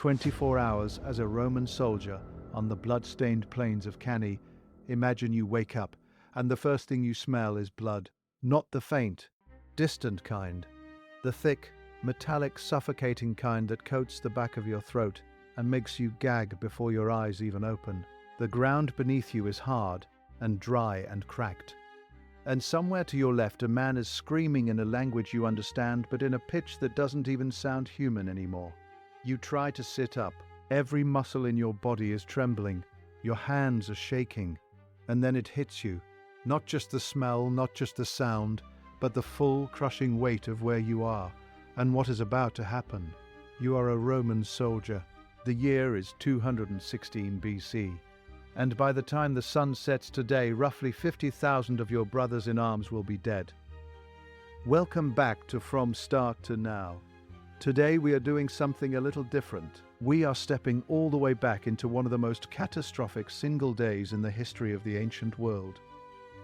24 hours as a Roman soldier on the blood-stained plains of Cannae. Imagine you wake up, and the first thing you smell is blood. Not the faint, distant kind. The thick, metallic, suffocating kind that coats the back of your throat and makes you gag before your eyes even open. The ground beneath you is hard and dry and cracked. And somewhere to your left, a man is screaming in a language you understand, but in a pitch that doesn't even sound human anymore. You try to sit up. Every muscle in your body is trembling. Your hands are shaking. And then it hits you. Not just the smell, not just the sound, but the full, crushing weight of where you are and what is about to happen. You are a Roman soldier. The year is 216 BC. And by the time the sun sets today, roughly 50,000 of your brothers in arms will be dead. Welcome back to From Start to Now. Today we are doing something a little different. We are stepping all the way back into one of the most catastrophic single days in the history of the ancient world.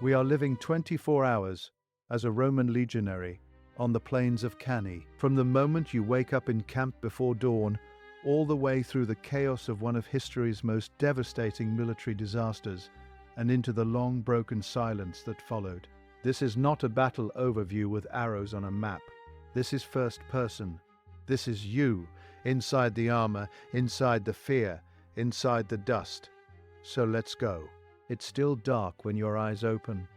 We are living 24 hours as a Roman legionary on the plains of Cannae. From the moment you wake up in camp before dawn, all the way through the chaos of one of history's most devastating military disasters and into the long broken silence that followed. This is not a battle overview with arrows on a map. This is first person. This is you, inside the armor, inside the fear, inside the dust. So let's go. It's still dark when your eyes open.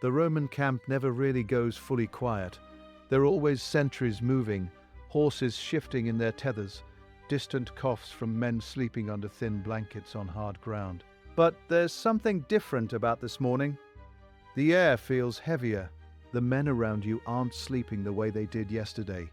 The Roman camp never really goes fully quiet. There are always sentries moving, horses shifting in their tethers, distant coughs from men sleeping under thin blankets on hard ground. But there's something different about this morning. The air feels heavier. The men around you aren't sleeping the way they did yesterday.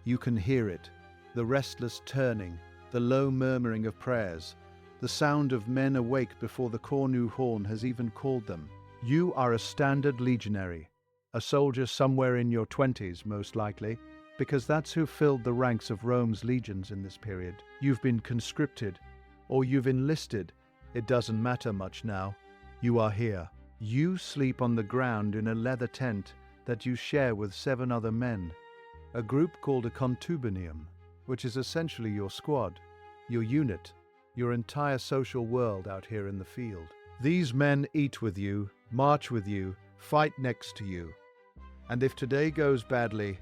You can hear it. The restless turning, the low murmuring of prayers, the sound of men awake before the cornu horn has even called them. You are a standard legionary, a soldier somewhere in your 20s most likely, because that's who filled the ranks of Rome's legions in this period. You've been conscripted, or you've enlisted. It doesn't matter much now. You are here. You sleep on the ground in a leather tent that you share with 7 other men, a group called a contubinium, which is essentially your squad, your unit, your entire social world out here in the field. These men eat with you, march with you, fight next to you. And if today goes badly,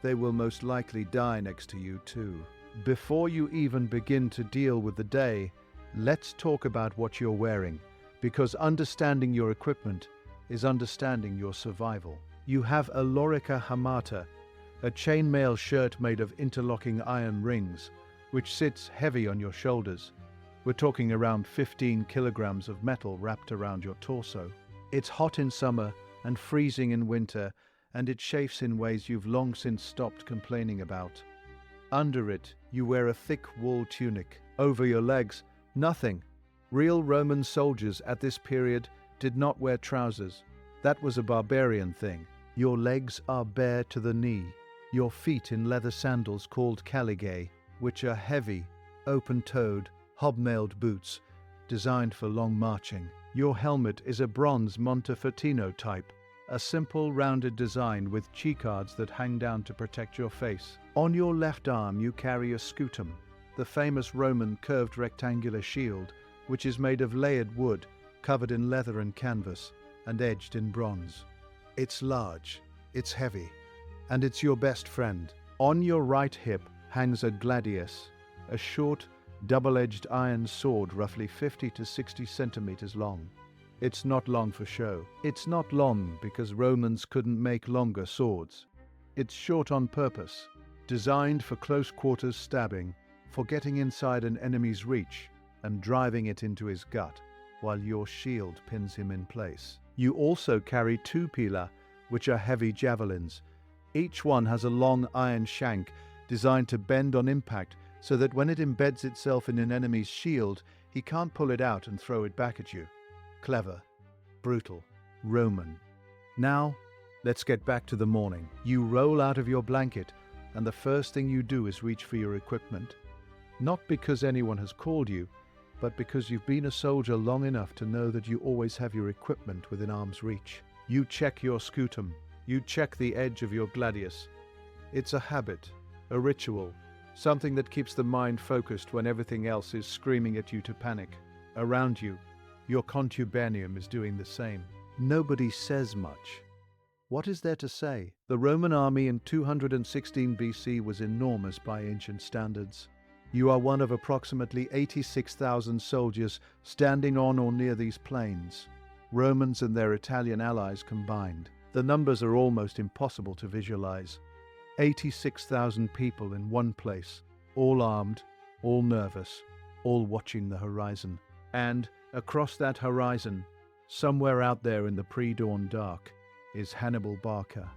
they will most likely die next to you too. Before you even begin to deal with the day, let's talk about what you're wearing, because understanding your equipment is understanding your survival. You have a lorica hamata, a chainmail shirt made of interlocking iron rings, which sits heavy on your shoulders. We're talking around 15 kilograms of metal wrapped around your torso. It's hot in summer and freezing in winter, and it chafes in ways you've long since stopped complaining about. Under it, you wear a thick wool tunic. Over your legs, nothing. Real Roman soldiers at this period did not wear trousers. That was a barbarian thing. Your legs are bare to the knee. Your feet in leather sandals called caligae, which are heavy, open-toed, hobnailed boots designed for long marching. Your helmet is a bronze Montefertino type, a simple rounded design with cheekards that hang down to protect your face. On your left arm you carry a scutum, the famous Roman curved rectangular shield, which is made of layered wood, covered in leather and canvas, and edged in bronze. It's large, it's heavy, and it's your best friend. On your right hip hangs a gladius, a short, double-edged iron sword roughly 50 to 60 centimeters long. It's not long for show. It's not long because Romans couldn't make longer swords. It's short on purpose, designed for close quarters stabbing, for getting inside an enemy's reach and driving it into his gut, while your shield pins him in place. You also carry 2 pila, which are heavy javelins. Each one has a long iron shank designed to bend on impact so that when it embeds itself in an enemy's shield, he can't pull it out and throw it back at you. Clever, brutal, Roman. Now, let's get back to the morning. You roll out of your blanket, and the first thing you do is reach for your equipment. Not because anyone has called you, but because you've been a soldier long enough to know that you always have your equipment within arm's reach. You check your scutum. You check the edge of your gladius. It's a habit, a ritual, something that keeps the mind focused when everything else is screaming at you to panic. Around you, your contubernum is doing the same. Nobody says much. What is there to say? The Roman army in 216 BC was enormous by ancient standards. You are one of approximately 86,000 soldiers standing on or near these plains, Romans and their Italian allies combined. The numbers are almost impossible to visualize. 86,000 people in one place, all armed, all nervous, all watching the horizon. And across that horizon, somewhere out there in the pre-dawn dark, is Hannibal Barca.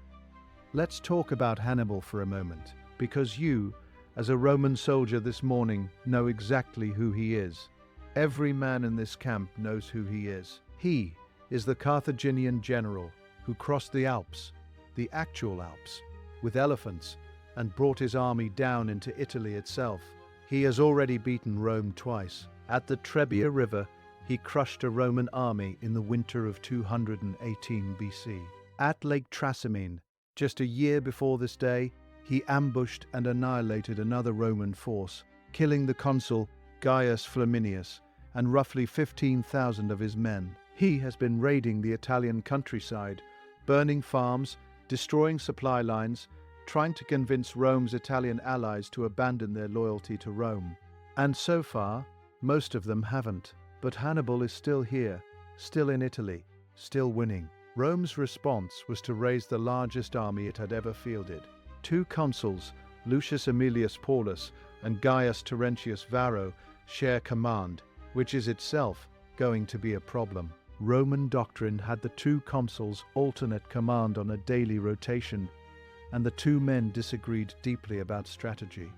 Let's talk about Hannibal for a moment, because you, as a Roman soldier this morning, know exactly who he is. Every man in this camp knows who he is. He is the Carthaginian general who crossed the Alps, the actual Alps, with elephants and brought his army down into Italy itself. He has already beaten Rome twice. At the Trebia River, he crushed a Roman army in the winter of 218 BC. At Lake Trasimene, just a year before this day, he ambushed and annihilated another Roman force, killing the consul Gaius Flaminius and roughly 15,000 of his men. He has been raiding the Italian countryside, burning farms, destroying supply lines, trying to convince Rome's Italian allies to abandon their loyalty to Rome. And so far, most of them haven't. But Hannibal is still here, still in Italy, still winning. Rome's response was to raise the largest army it had ever fielded. 2 consuls, Lucius Aemilius Paulus and Gaius Terentius Varro, share command, which is itself going to be a problem. Roman doctrine had the 2 consuls alternate command on a daily rotation, and the 2 men disagreed deeply about strategy.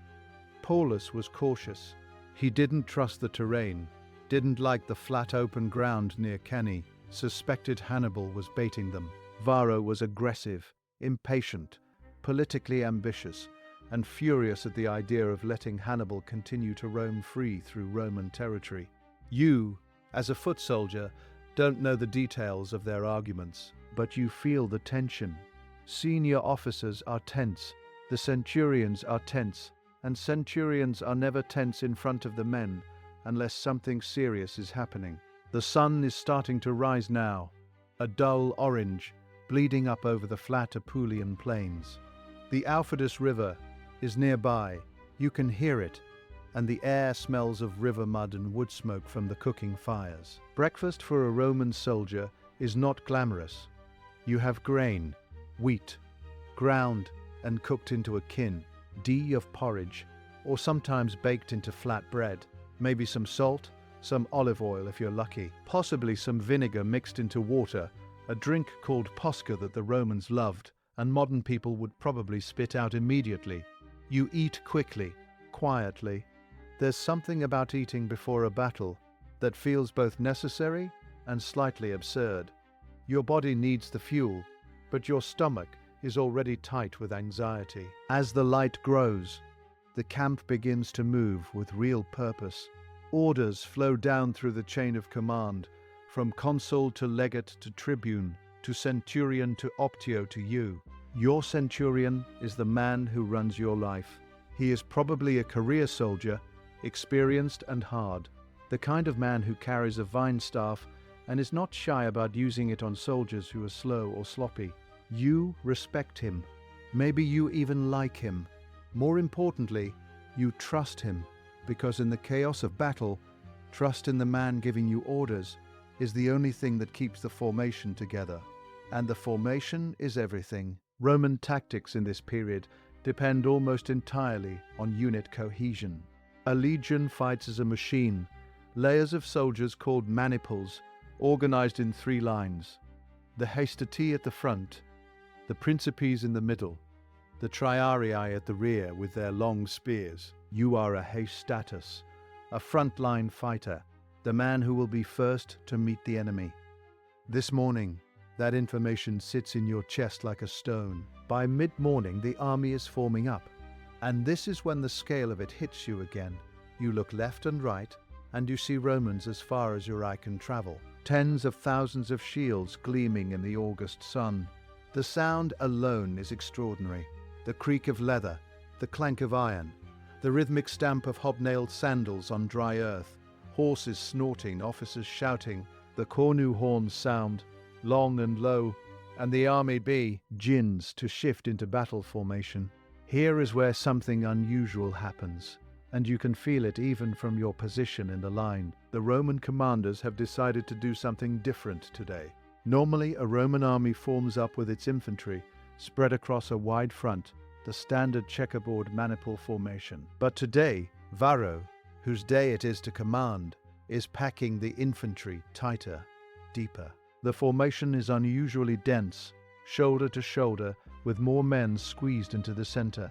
Paulus was cautious. He didn't trust the terrain, didn't like the flat open ground near Cannae, suspected Hannibal was baiting them. Varro was aggressive, impatient, politically ambitious, and furious at the idea of letting Hannibal continue to roam free through Roman territory. You, as a foot soldier, don't know the details of their arguments, but you feel the tension. Senior officers are tense, the centurions are tense, and centurions are never tense in front of the men unless something serious is happening. The sun is starting to rise now, a dull orange, bleeding up over the flat Apulian plains. The Aufidus River is nearby. You can hear it, and the air smells of river mud and wood smoke from the cooking fires. Breakfast for a Roman soldier is not glamorous. You have grain, wheat, ground and cooked into a kin, of porridge, or sometimes baked into flat bread, maybe some salt, some olive oil if you're lucky, possibly some vinegar mixed into water, a drink called posca that the Romans loved, and modern people would probably spit out immediately. You eat quickly, quietly. There's something about eating before a battle that feels both necessary and slightly absurd. Your body needs the fuel, but your stomach is already tight with anxiety. As the light grows, the camp begins to move with real purpose. Orders flow down through the chain of command, from consul to legate to tribune, to centurion to optio to you. Your centurion is the man who runs your life. He is probably a career soldier, experienced and hard, the kind of man who carries a vine staff and is not shy about using it on soldiers who are slow or sloppy. You respect him. Maybe you even like him. More importantly, you trust him, because in the chaos of battle, trust in the man giving you orders is the only thing that keeps the formation together. And the formation is everything. Roman tactics in this period depend almost entirely on unit cohesion. A legion fights as a machine, layers of soldiers called maniples, organized in 3 lines. The hastati at the front, the principes in the middle, the triarii at the rear with their long spears. You are a hastatus, a frontline fighter, the man who will be first to meet the enemy. This morning, that information sits in your chest like a stone. By mid-morning, the army is forming up, and this is when the scale of it hits you again. You look left and right, and you see Romans as far as your eye can travel. Tens of thousands of shields gleaming in the August sun. The sound alone is extraordinary. The creak of leather, the clank of iron, The rhythmic stamp of hobnailed sandals on dry earth, horses snorting, officers shouting, the cornu horns sound, long and low, and the army begins to shift into battle formation. Here is where something unusual happens, and you can feel it even from your position in the line. The Roman commanders have decided to do something different today. Normally, a Roman army forms up with its infantry, spread across a wide front, the standard checkerboard maniple formation. But today, Varro, whose day it is to command, is packing the infantry tighter, deeper. The formation is unusually dense, shoulder to shoulder, with more men squeezed into the center.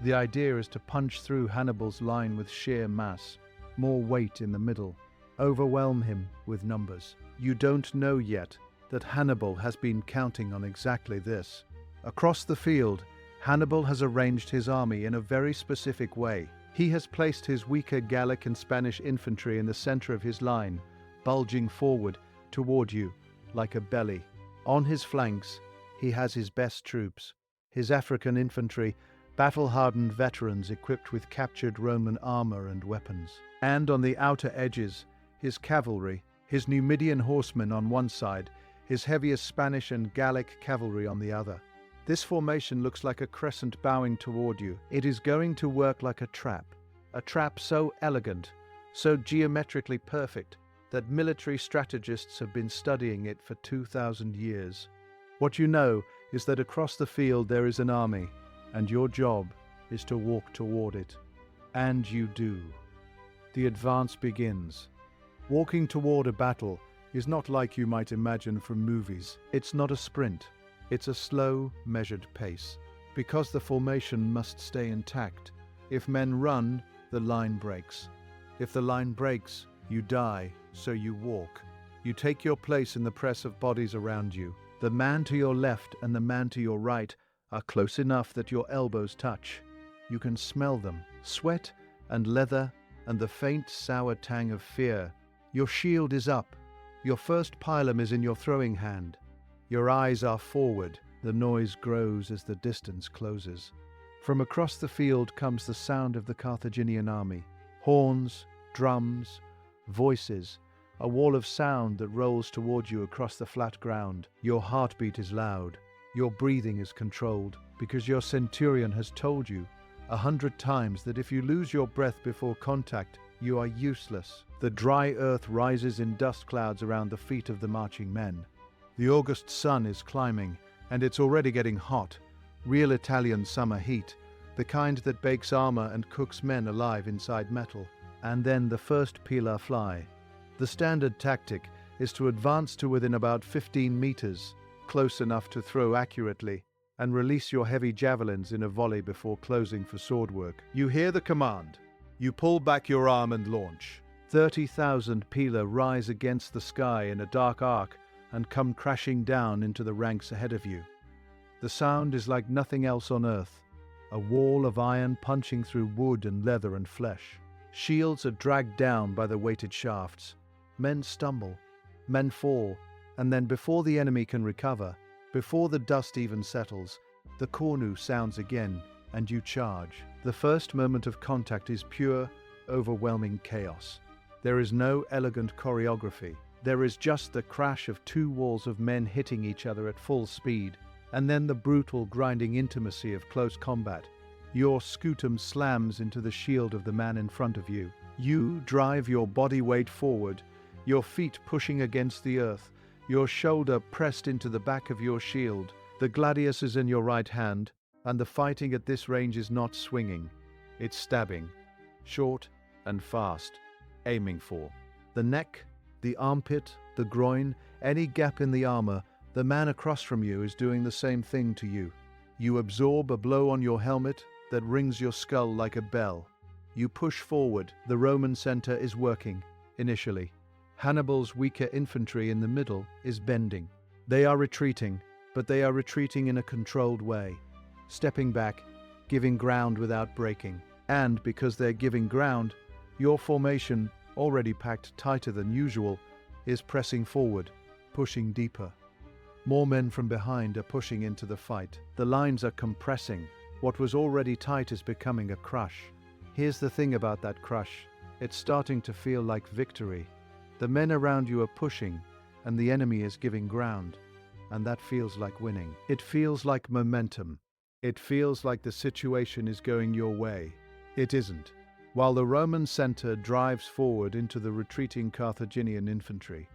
The idea is to punch through Hannibal's line with sheer mass, more weight in the middle, overwhelm him with numbers. You don't know yet that Hannibal has been counting on exactly this. Across the field, Hannibal has arranged his army in a very specific way. He has placed his weaker Gallic and Spanish infantry in the center of his line, bulging forward toward you like a belly. On his flanks, he has his best troops, his African infantry, battle-hardened veterans equipped with captured Roman armor and weapons. And on the outer edges, his cavalry, his Numidian horsemen on one side, his heaviest Spanish and Gallic cavalry on the other. This formation looks like a crescent bowing toward you. It is going to work like a trap so elegant, so geometrically perfect, that military strategists have been studying it for 2,000 years. What you know is that across the field there is an army, and your job is to walk toward it. And you do. The advance begins. Walking toward a battle is not like you might imagine from movies. It's not a sprint. It's a slow, measured pace. Because the formation must stay intact. If men run, the line breaks. If the line breaks, you die, so you walk. You take your place in the press of bodies around you. The man to your left and the man to your right are close enough that your elbows touch. You can smell them, sweat and leather and the faint sour tang of fear. Your shield is up. Your first pilum is in your throwing hand. Your eyes are forward. The noise grows as the distance closes. From across the field comes the sound of the Carthaginian army. Horns, drums, voices, a wall of sound that rolls toward you across the flat ground. Your heartbeat is loud. Your breathing is controlled, because your centurion has told you 100 times that if you lose your breath before contact, you are useless. The dry earth rises in dust clouds around the feet of the marching men. The August sun is climbing, and it's already getting hot. Real Italian summer heat, the kind that bakes armor and cooks men alive inside metal. And then the first pila fly. The standard tactic is to advance to within about 15 meters, close enough to throw accurately, and release your heavy javelins in a volley before closing for sword work. You hear the command. You pull back your arm and launch. 30,000 pila rise against the sky in a dark arc and come crashing down into the ranks ahead of you. The sound is like nothing else on earth, a wall of iron punching through wood and leather and flesh. Shields are dragged down by the weighted shafts. Men stumble, men fall, and then before the enemy can recover, before the dust even settles, the cornu sounds again, and you charge. The first moment of contact is pure, overwhelming chaos. There is no elegant choreography. There is just the crash of two walls of men hitting each other at full speed, and then the brutal, grinding intimacy of close combat. Your scutum slams into the shield of the man in front of you. You drive your body weight forward, your feet pushing against the earth, your shoulder pressed into the back of your shield. The gladius is in your right hand, and the fighting at this range is not swinging. It's stabbing, short and fast, aiming for the neck, the armpit, the groin, any gap in the armor. The man across from you is doing the same thing to you. You absorb a blow on your helmet that rings your skull like a bell. You push forward. The Roman center is working, initially. Hannibal's weaker infantry in the middle is bending. They are retreating, but they are retreating in a controlled way, stepping back, giving ground without breaking. And because they're giving ground, your formation, already packed tighter than usual, is pressing forward, pushing deeper. More men from behind are pushing into the fight. The lines are compressing. What was already tight is becoming a crush. Here's the thing about that crush. It's starting to feel like victory. The men around you are pushing, and the enemy is giving ground. And that feels like winning. It feels like momentum. It feels like the situation is going your way. It isn't. While the Roman center drives forward into the retreating Carthaginian infantry,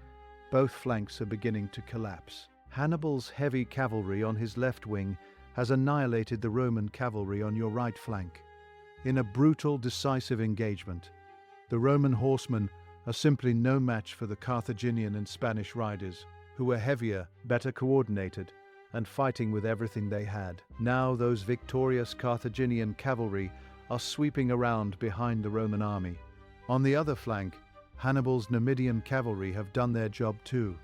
both flanks are beginning to collapse. Hannibal's heavy cavalry on his left wing has annihilated the Roman cavalry on your right flank. In a brutal, decisive engagement, the Roman horsemen are simply no match for the Carthaginian and Spanish riders, who were heavier, better coordinated, and fighting with everything they had. Now those victorious Carthaginian cavalry are sweeping around behind the Roman army. On the other flank, Hannibal's Numidian cavalry have done their job too,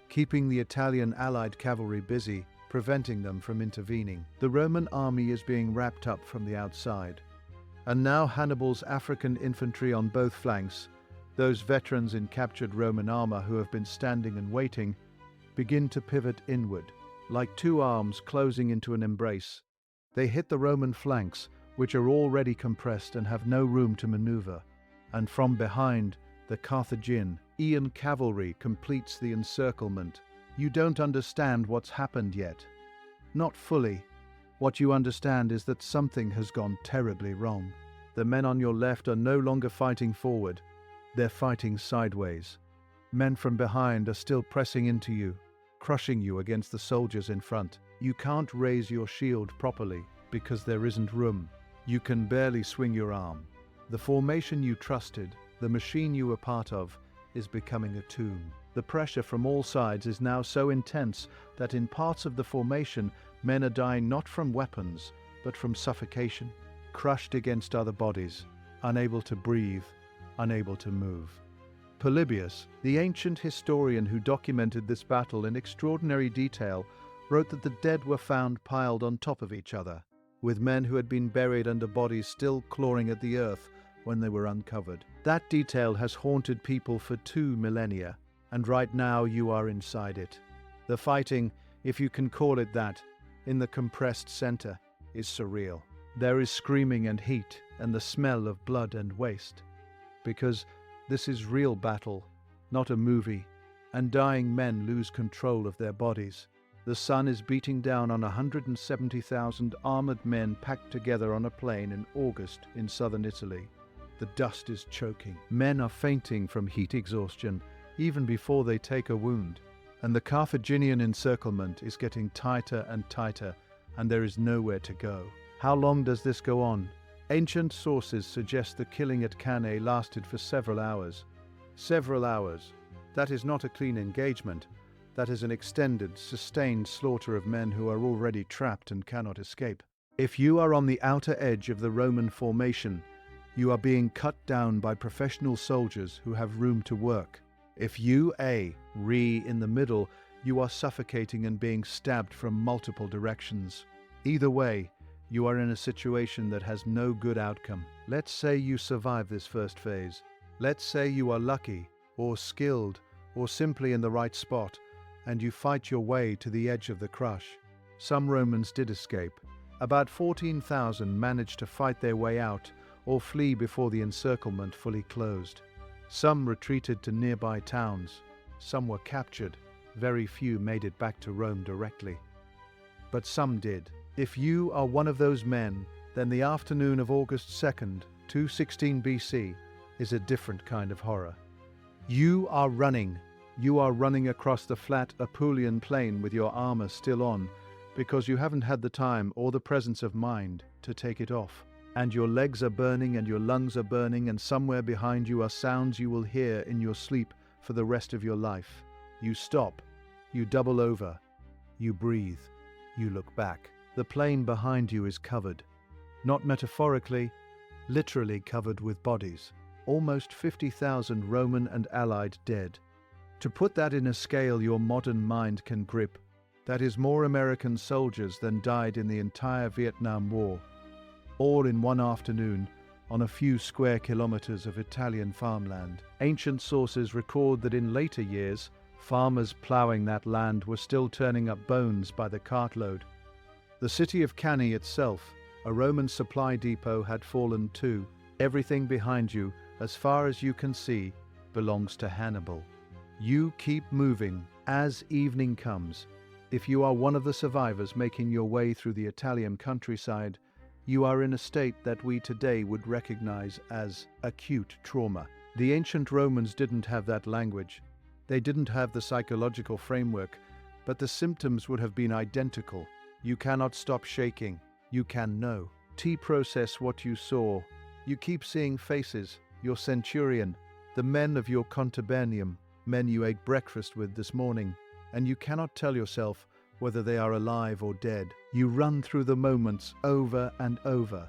keeping the Italian allied cavalry busy, preventing them from intervening. The Roman army is being wrapped up from the outside. And now Hannibal's African infantry on both flanks, those veterans in captured Roman armor who have been standing and waiting, begin to pivot inward, like two arms closing into an embrace. They hit the Roman flanks, which are already compressed and have no room to maneuver. And from behind, the Carthaginian cavalry completes the encirclement. You don't understand what's happened yet. Not fully. What you understand is that something has gone terribly wrong. The men on your left are no longer fighting forward. They're fighting sideways. Men from behind are still pressing into you, crushing you against the soldiers in front. You can't raise your shield properly because there isn't room. You can barely swing your arm. The formation you trusted, the machine you were part of, is becoming a tomb. The pressure from all sides is now so intense that in parts of the formation, men are dying not from weapons, but from suffocation, crushed against other bodies, unable to breathe, unable to move. Polybius, the ancient historian who documented this battle in extraordinary detail, wrote that the dead were found piled on top of each other, with men who had been buried under bodies still clawing at the earth when they were uncovered. That detail has haunted people for 2 millennia, and right now you are inside it. The fighting, if you can call it that, in the compressed center, is surreal. There is screaming and heat, and the smell of blood and waste. Because this is real battle, not a movie, and dying men lose control of their bodies. The sun is beating down on 170,000 armored men packed together on a plain in August in southern Italy. The dust is choking. Men are fainting from heat exhaustion even before they take a wound. And the Carthaginian encirclement is getting tighter and tighter, and there is nowhere to go. How long does this go on? Ancient sources suggest the killing at Cannae lasted for several hours. Several hours. That is not a clean engagement. That is an extended, sustained slaughter of men who are already trapped and cannot escape. If you are on the outer edge of the Roman formation, you are being cut down by professional soldiers who have room to work. If you in the middle, you are suffocating and being stabbed from multiple directions. Either way, you are in a situation that has no good outcome. Let's say you survive this first phase. Let's say you are lucky, or skilled, or simply in the right spot, and you fight your way to the edge of the crush. Some Romans did escape. About 14,000 managed to fight their way out or flee before the encirclement fully closed. Some retreated to nearby towns. Some were captured. Very few made it back to Rome directly. But some did. If you are one of those men, then the afternoon of August 2nd, 216 BC, is a different kind of horror. You are running. You are running across the flat Apulian plain with your armor still on, because you haven't had the time or the presence of mind to take it off. And your legs are burning and your lungs are burning, and somewhere behind you are sounds you will hear in your sleep for the rest of your life. You stop. You double over. You breathe. You look back. The plain behind you is covered. Not metaphorically, literally covered with bodies. Almost 50,000 Roman and Allied dead. To put that in a scale your modern mind can grip, that is more American soldiers than died in the entire Vietnam War. All in one afternoon, on a few square kilometers of Italian farmland. Ancient sources record that in later years, farmers plowing that land were still turning up bones by the cartload. The city of Cannae itself, a Roman supply depot, had fallen too, Everything behind you, as far as you can see, belongs to Hannibal. You keep moving as evening comes. If you are one of the survivors making your way through the Italian countryside, you are in a state that we today would recognize as acute trauma. The ancient Romans didn't have that language. They didn't have the psychological framework, but the symptoms would have been identical. You cannot stop shaking. You can know. Process what you saw. You keep seeing faces. Your centurion, the men of your contubernium, men you ate breakfast with this morning, and you cannot tell yourself whether they are alive or dead. You run through the moments over and over.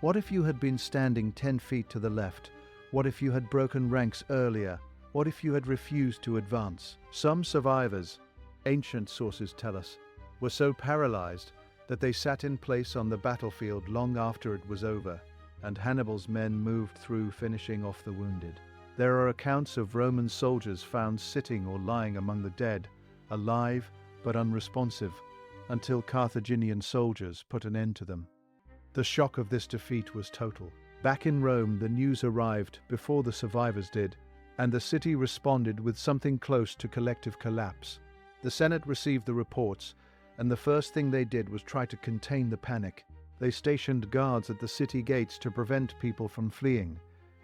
What if you had been standing 10 feet to the left? What if you had broken ranks earlier? What if you had refused to advance? Some survivors, ancient sources tell us, were so paralyzed that they sat in place on the battlefield long after it was over, and Hannibal's men moved through, finishing off the wounded. There are accounts of Roman soldiers found sitting or lying among the dead, alive but unresponsive, until Carthaginian soldiers put an end to them. The shock of this defeat was total. Back in Rome, the news arrived before the survivors did, and the city responded with something close to collective collapse. The Senate received the reports, and the first thing they did was try to contain the panic. They stationed guards at the city gates to prevent people from fleeing,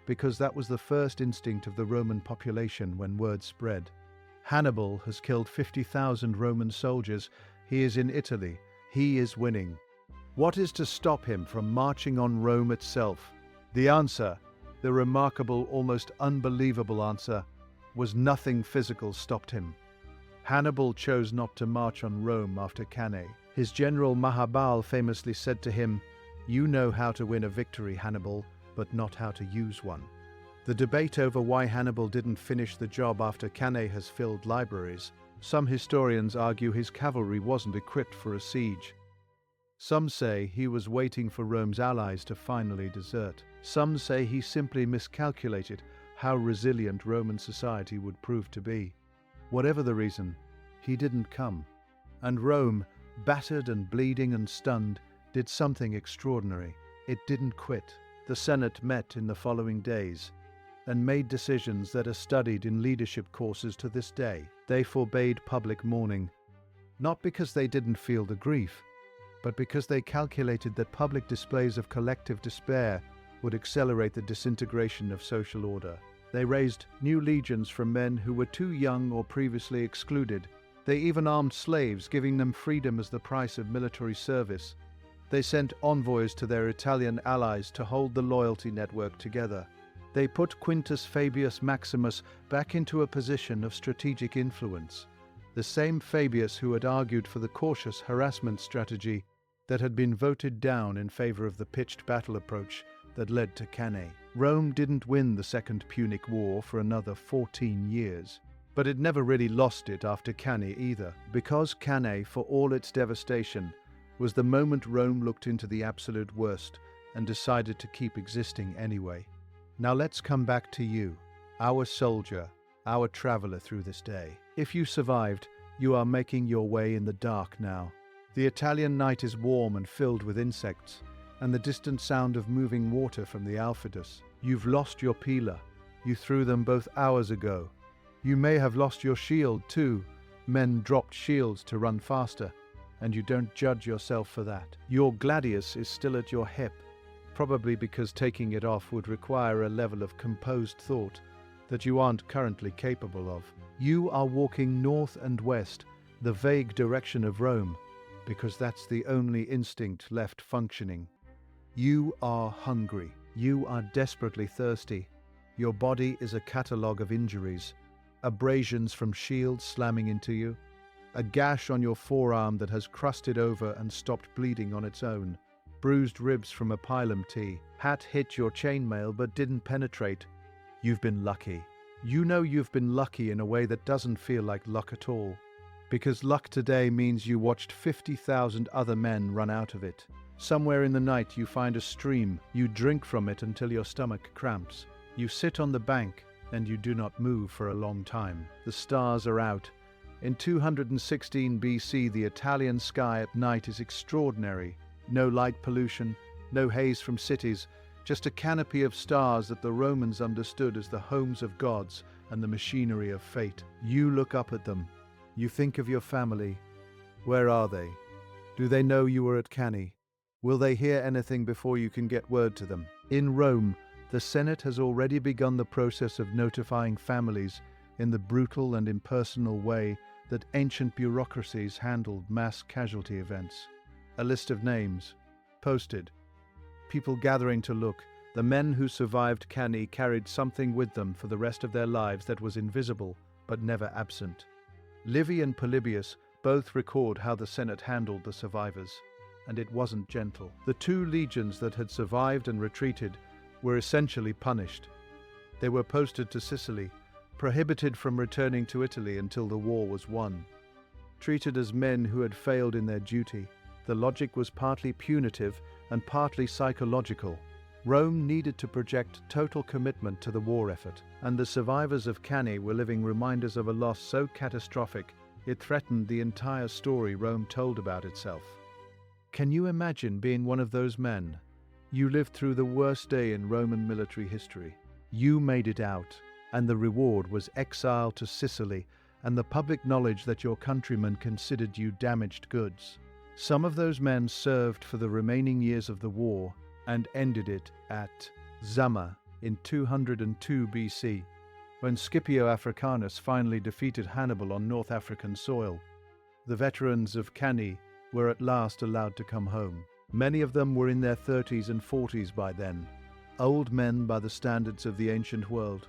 because that was the first instinct of the Roman population when word spread. Hannibal has killed 50,000 Roman soldiers. He is in Italy. He is winning. What is to stop him from marching on Rome itself? The answer, the remarkable, almost unbelievable answer, was nothing physical stopped him. Hannibal chose not to march on Rome after Cannae. His general Hannibal famously said to him, "You know how to win a victory, Hannibal, but not how to use one." The debate over why Hannibal didn't finish the job after Cannae has filled libraries. Some historians argue his cavalry wasn't equipped for a siege. Some say he was waiting for Rome's allies to finally desert. Some say he simply miscalculated how resilient Roman society would prove to be. Whatever the reason, he didn't come. And Rome, battered and bleeding and stunned, did something extraordinary. It didn't quit. The Senate met in the following days and made decisions that are studied in leadership courses to this day. They forbade public mourning, not because they didn't feel the grief, but because they calculated that public displays of collective despair would accelerate the disintegration of social order. They raised new legions from men who were too young or previously excluded. They even armed slaves, giving them freedom as the price of military service. They sent envoys to their Italian allies to hold the loyalty network together. They put Quintus Fabius Maximus back into a position of strategic influence. The same Fabius who had argued for the cautious harassment strategy that had been voted down in favor of the pitched battle approach that led to Cannae. Rome didn't win the Second Punic War for another 14 years. But it never really lost it after Cannae either, because Cannae, for all its devastation, was the moment Rome looked into the absolute worst and decided to keep existing anyway. Now let's come back to you, our soldier, our traveler through this day. If you survived, you are making your way in the dark now. The Italian night is warm and filled with insects, and the distant sound of moving water from the Alfidus. You've lost your pila. You threw them both hours ago. You may have lost your shield too. Men dropped shields to run faster, and you don't judge yourself for that. Your gladius is still at your hip, probably because taking it off would require a level of composed thought that you aren't currently capable of. You are walking north and west, the vague direction of Rome, because that's the only instinct left functioning. You are hungry. You are desperately thirsty. Your body is a catalogue of injuries. Abrasions from shields slamming into you, a gash on your forearm that has crusted over and stopped bleeding on its own, bruised ribs from a pilum tee, hat hit your chainmail but didn't penetrate. You've been lucky. You know you've been lucky in a way that doesn't feel like luck at all, because luck today means you watched 50,000 other men run out of it. Somewhere in the night you find a stream, you drink from it until your stomach cramps. You sit on the bank, and you do not move for a long time. The stars are out. In 216 BC, the Italian sky at night is extraordinary. No light pollution, no haze from cities, just a canopy of stars that the Romans understood as the homes of gods and the machinery of fate. You look up at them. You think of your family. Where are they? Do they know you were at Cannae? Will they hear anything before you can get word to them? In Rome, the Senate has already begun the process of notifying families in the brutal and impersonal way that ancient bureaucracies handled mass casualty events. A list of names, posted. People gathering to look. The men who survived Cannae carried something with them for the rest of their lives that was invisible but never absent. Livy and Polybius both record how the Senate handled the survivors, and it wasn't gentle. The 2 legions that had survived and retreated were essentially punished. They were posted to Sicily, prohibited from returning to Italy until the war was won. Treated as men who had failed in their duty, the logic was partly punitive and partly psychological. Rome needed to project total commitment to the war effort, and the survivors of Cannae were living reminders of a loss so catastrophic it threatened the entire story Rome told about itself. Can you imagine being one of those men? You lived through the worst day in Roman military history. You made it out, and the reward was exile to Sicily and the public knowledge that your countrymen considered you damaged goods. Some of those men served for the remaining years of the war and ended it at Zama in 202 BC, when Scipio Africanus finally defeated Hannibal on North African soil. The veterans of Cannae were at last allowed to come home. Many of them were in their 30s and 40s by then, old men by the standards of the ancient world.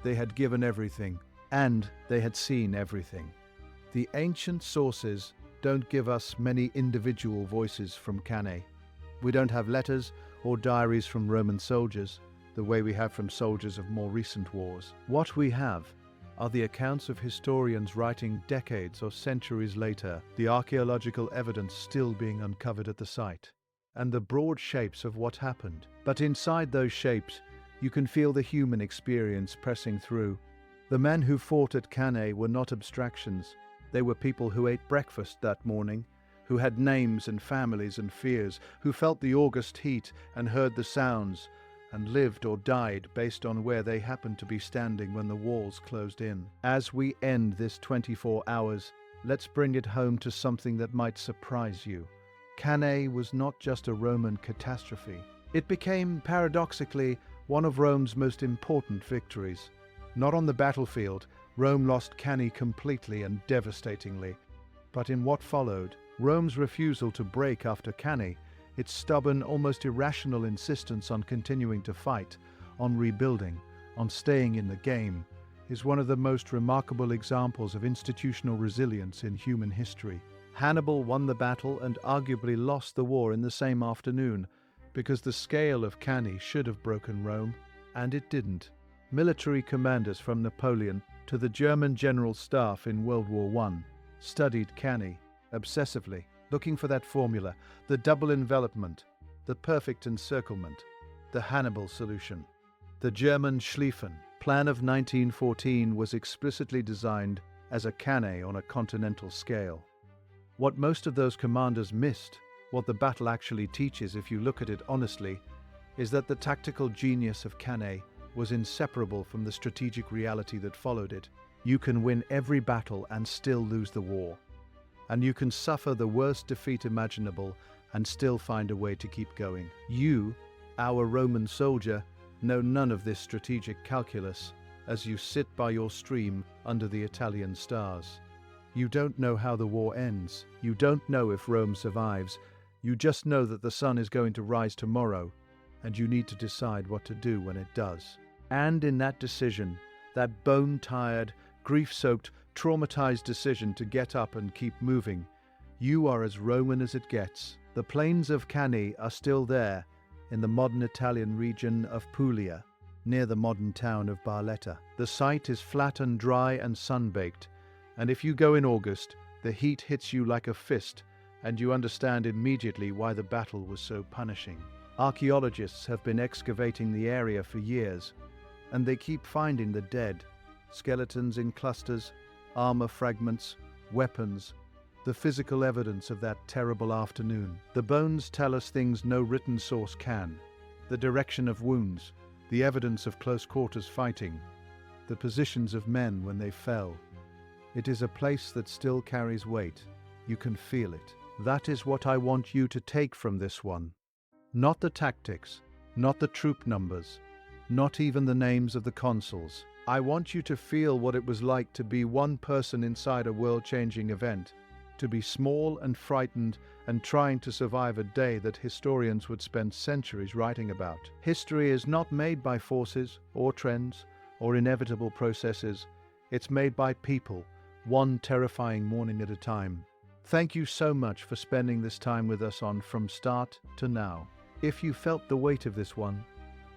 They had given everything, and they had seen everything. The ancient sources don't give us many individual voices from Cannae. We don't have letters or diaries from Roman soldiers, the way we have from soldiers of more recent wars. What we have are the accounts of historians writing decades or centuries later, the archaeological evidence still being uncovered at the site, and the broad shapes of what happened. But inside those shapes, you can feel the human experience pressing through. The men who fought at Cannae were not abstractions. They were people who ate breakfast that morning, who had names and families and fears, who felt the August heat and heard the sounds, and lived or died based on where they happened to be standing when the walls closed in. As we end this 24 hours, let's bring it home to something that might surprise you. Cannae was not just a Roman catastrophe. It became, paradoxically, one of Rome's most important victories. Not on the battlefield, Rome lost Cannae completely and devastatingly, but in what followed, Rome's refusal to break after Cannae, its stubborn, almost irrational insistence on continuing to fight, on rebuilding, on staying in the game, is one of the most remarkable examples of institutional resilience in human history. Hannibal won the battle and arguably lost the war in the same afternoon, because the scale of Cannae should have broken Rome, and it didn't. Military commanders from Napoleon to the German general staff in World War I studied Cannae obsessively, looking for that formula, the double envelopment, the perfect encirclement, the Hannibal solution. The German Schlieffen plan of 1914 was explicitly designed as a Cannae on a continental scale. What most of those commanders missed, what the battle actually teaches if you look at it honestly, is that the tactical genius of Cannae was inseparable from the strategic reality that followed it. You can win every battle and still lose the war. And you can suffer the worst defeat imaginable and still find a way to keep going. You, our Roman soldier, know none of this strategic calculus as you sit by your stream under the Italian stars. You don't know how the war ends. You don't know if Rome survives. You just know that the sun is going to rise tomorrow, and you need to decide what to do when it does. And in that decision, that bone-tired, grief-soaked, traumatized decision to get up and keep moving, you are as Roman as it gets. The plains of Cannae are still there in the modern Italian region of Puglia, near the modern town of Barletta. The site is flat and dry and sun-baked, and if you go in August, the heat hits you like a fist, and you understand immediately why the battle was so punishing. Archaeologists have been excavating the area for years, and they keep finding the dead, skeletons in clusters, armor fragments, weapons, the physical evidence of that terrible afternoon. The bones tell us things no written source can. the direction of wounds, the evidence of close quarters fighting, the positions of men when they fell. It is a place that still carries weight. You can feel it. That is what I want you to take from this one. Not the tactics, not the troop numbers, not even the names of the consuls. I want you to feel what it was like to be one person inside a world-changing event, to be small and frightened and trying to survive a day that historians would spend centuries writing about. History is not made by forces or trends or inevitable processes. It's made by people, one terrifying morning at a time. Thank you so much for spending this time with us on From Start to Now. If you felt the weight of this one,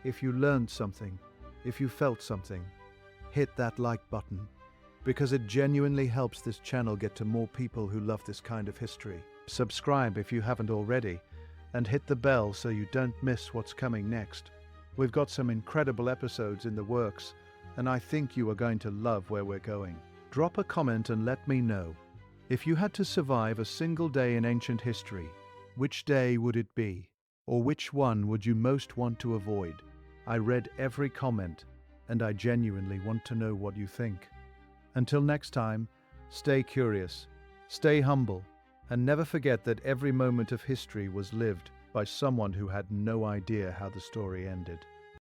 if you learned something, if you felt something, hit that like button, because it genuinely helps this channel get to more people who love this kind of history. Subscribe if you haven't already, and hit the bell so you don't miss what's coming next. We've got some incredible episodes in the works, and I think you are going to love where we're going. Drop a comment and let me know. If you had to survive a single day in ancient history, which day would it be? Or which one would you most want to avoid? I read every comment, and I genuinely want to know what you think. Until next time, stay curious, stay humble, and never forget that every moment of history was lived by someone who had no idea how the story ended.